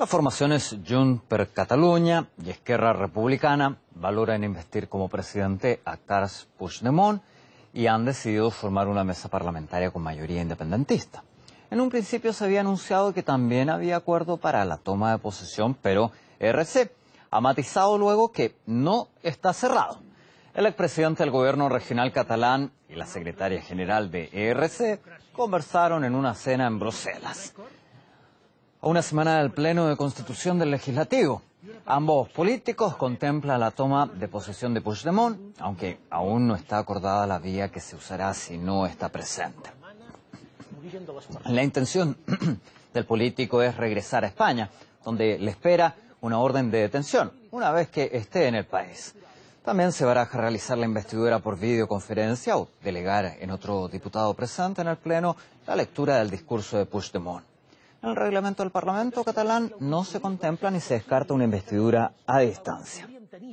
Las formaciones Junts per Catalunya y Esquerra Republicana valoran investir como presidente a Carles Puigdemont y han decidido formar una mesa parlamentaria con mayoría independentista. En un principio se había anunciado que también había acuerdo para la toma de posesión, pero ERC ha matizado luego que no está cerrado. El expresidente del gobierno regional catalán y la secretaria general de ERC conversaron en una cena en Bruselas. A una semana del pleno de constitución del legislativo, ambos políticos contemplan la toma de posesión de Puigdemont, aunque aún no está acordada la vía que se usará si no está presente. La intención del político es regresar a España, donde le espera una orden de detención, una vez que esté en el país. También se baraja realizar la investidura por videoconferencia o delegar en otro diputado presente en el pleno la lectura del discurso de Puigdemont. En el reglamento del Parlamento catalán no se contempla ni se descarta una investidura a distancia.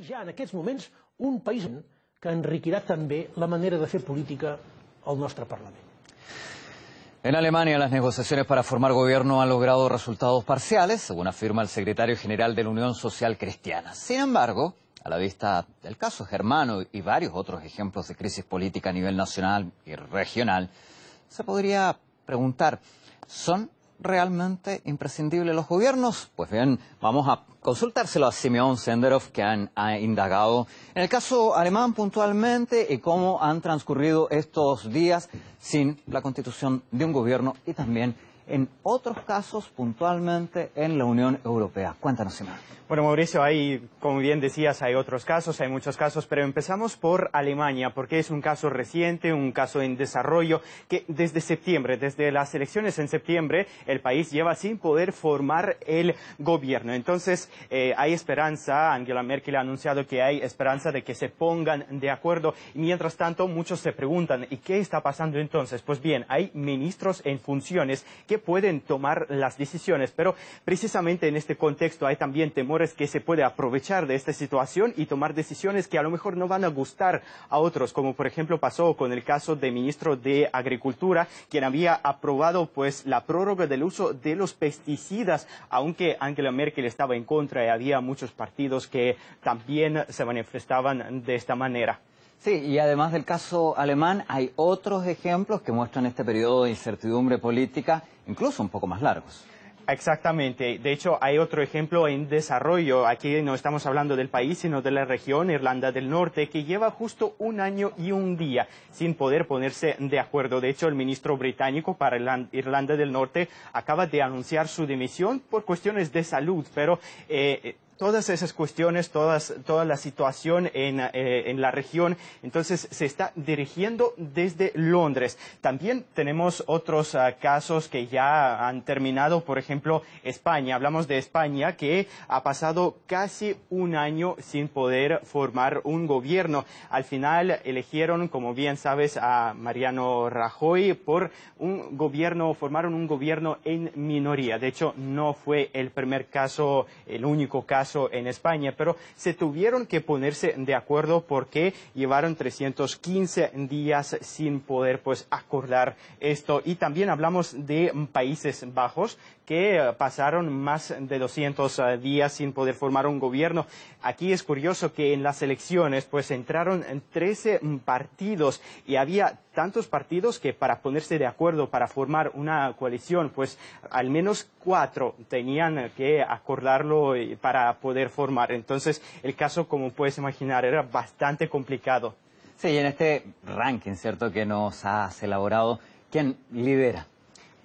Ja en aquests moments un país que enriquirà també la manera de fer política al nostre Parlament. En Alemania, las negociaciones para formar gobierno han logrado resultados parciales, según afirma el secretario general de la Unión Social Cristiana. Sin embargo, a la vista del caso germano y varios otros ejemplos de crisis política a nivel nacional y regional, se podría preguntar, ¿son realmente imprescindibles los gobiernos? Pues bien, vamos a consultárselo a Simeón Senderov, que ha indagado en el caso alemán puntualmente y cómo han transcurrido estos días sin la constitución de un gobierno y también en otros casos puntualmente en la Unión Europea. Cuéntanos, Simeón. Bueno, Mauricio, como bien decías, hay otros casos, hay muchos casos, pero empezamos por Alemania, porque es un caso reciente, un caso en desarrollo, que desde septiembre, desde las elecciones en septiembre, el país lleva sin poder formar el gobierno. Entonces, hay esperanza, Angela Merkel ha anunciado que hay esperanza de que se pongan de acuerdo, y mientras tanto, muchos se preguntan, ¿y qué está pasando entonces? Pues bien, hay ministros en funciones que pueden tomar las decisiones, pero precisamente en este contexto hay también temores que se puede aprovechar de esta situación y tomar decisiones que a lo mejor no van a gustar a otros, como por ejemplo pasó con el caso del ministro de Agricultura, quien había aprobado pues la prórroga del uso de los pesticidas, aunque Angela Merkel estaba en contra y había muchos partidos que también se manifestaban de esta manera. Sí, y además del caso alemán, hay otros ejemplos que muestran este periodo de incertidumbre política, incluso un poco más largos. Exactamente. De hecho, hay otro ejemplo en desarrollo. Aquí no estamos hablando del país, sino de la región, Irlanda del Norte, que lleva justo 1 año y 1 día sin poder ponerse de acuerdo. De hecho, el ministro británico para Irlanda del Norte acaba de anunciar su dimisión por cuestiones de salud, pero todas esas cuestiones, toda la situación en la región, entonces se está dirigiendo desde Londres. También tenemos otros casos que ya han terminado, por ejemplo, España. Hablamos de España, que ha pasado casi 1 año sin poder formar un gobierno. Al final eligieron, como bien sabes, a Mariano Rajoy por formaron un gobierno en minoría. De hecho, no fue el primer caso, el único caso en España, pero se tuvieron que ponerse de acuerdo porque llevaron 315 días sin poder pues acordar esto. Y también hablamos de Países Bajos, que pasaron más de 200 días sin poder formar un gobierno. Aquí es curioso que en las elecciones pues entraron 13 partidos y había tantos partidos que para ponerse de acuerdo para formar una coalición, pues al menos 4 tenían que acordarlo para poder formar. Entonces el caso, como puedes imaginar, era bastante complicado. Sí, y en este ranking, ¿cierto?, que nos has elaborado, ¿quién lidera?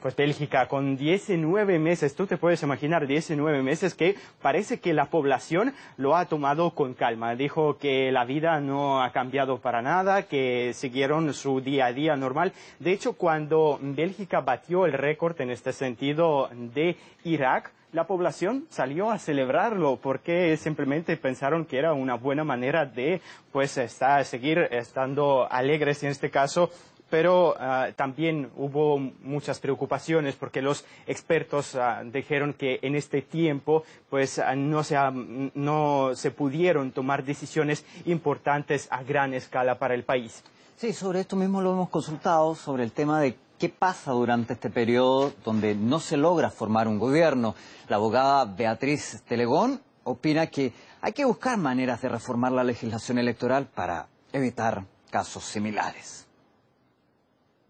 Pues Bélgica, con 19 meses, tú te puedes imaginar 19 meses que parece que la población lo ha tomado con calma. Dijo que la vida no ha cambiado para nada, que siguieron su día a día normal. De hecho, cuando Bélgica batió el récord en este sentido de Irak, la población salió a celebrarlo porque simplemente pensaron que era una buena manera de pues seguir estando alegres en este caso. Pero también hubo muchas preocupaciones porque los expertos dijeron que en este tiempo pues no se pudieron tomar decisiones importantes a gran escala para el país. Sí, sobre esto mismo lo hemos consultado, sobre el tema de ¿Qué pasa durante este periodo donde no se logra formar un gobierno? La abogada Beatriz Telegón opina que hay que buscar maneras de reformar la legislación electoral para evitar casos similares.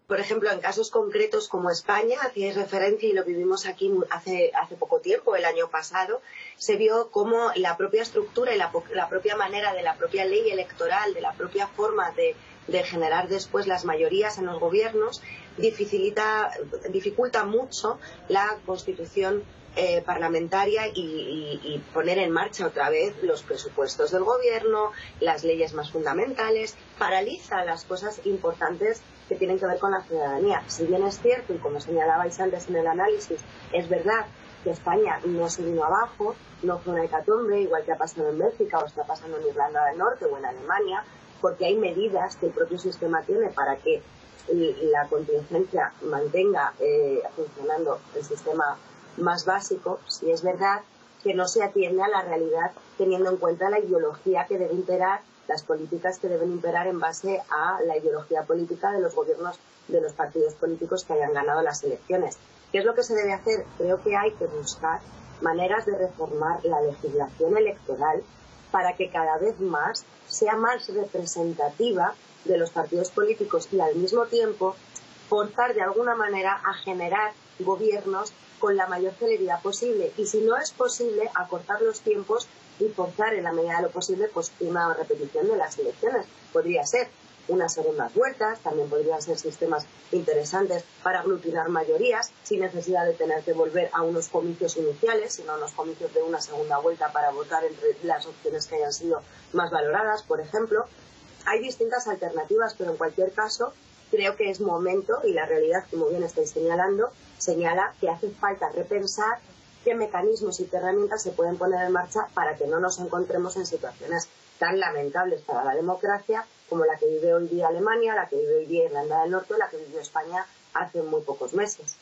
Por ejemplo, en casos concretos como España, hacíais referencia y lo vivimos aquí hace poco tiempo, el año pasado, se vio cómo la propia estructura y la propia manera de la propia ley electoral, de la propia forma de generar después las mayorías en los gobiernos, dificulta mucho la constitución parlamentaria y poner en marcha otra vez los presupuestos del gobierno, las leyes más fundamentales, paraliza las cosas importantes que tienen que ver con la ciudadanía. Si bien es cierto, y como señalabais antes en el análisis, es verdad que España no se vino abajo, no fue una hecatombe, igual que ha pasado en Bélgica o está pasando en Irlanda del Norte o en Alemania, porque hay medidas que el propio sistema tiene para que la contingencia mantenga funcionando el sistema más básico. Si es verdad que no se atiende a la realidad teniendo en cuenta la ideología que debe imperar, las políticas que deben imperar en base a la ideología política de los gobiernos, de los partidos políticos que hayan ganado las elecciones. ¿Qué es lo que se debe hacer? Creo que hay que buscar maneras de reformar la legislación electoral para que cada vez más sea más representativa de los partidos políticos y al mismo tiempo forzar de alguna manera a generar gobiernos con la mayor celeridad posible, y si no es posible, acortar los tiempos y forzar en la medida de lo posible pues una repetición de las elecciones. Podría ser unas segundas vueltas, también podrían ser sistemas interesantes para aglutinar mayorías sin necesidad de tener que volver a unos comicios iniciales, sino a unos comicios de una segunda vuelta para votar entre las opciones que hayan sido más valoradas, por ejemplo. Hay distintas alternativas, pero en cualquier caso creo que es momento, y la realidad, como bien estáis señalando, señala que hace falta repensar qué mecanismos y qué herramientas se pueden poner en marcha para que no nos encontremos en situaciones tan lamentables para la democracia como la que vive hoy día Alemania, la que vive hoy día Irlanda del Norte o la que vivió España hace muy pocos meses.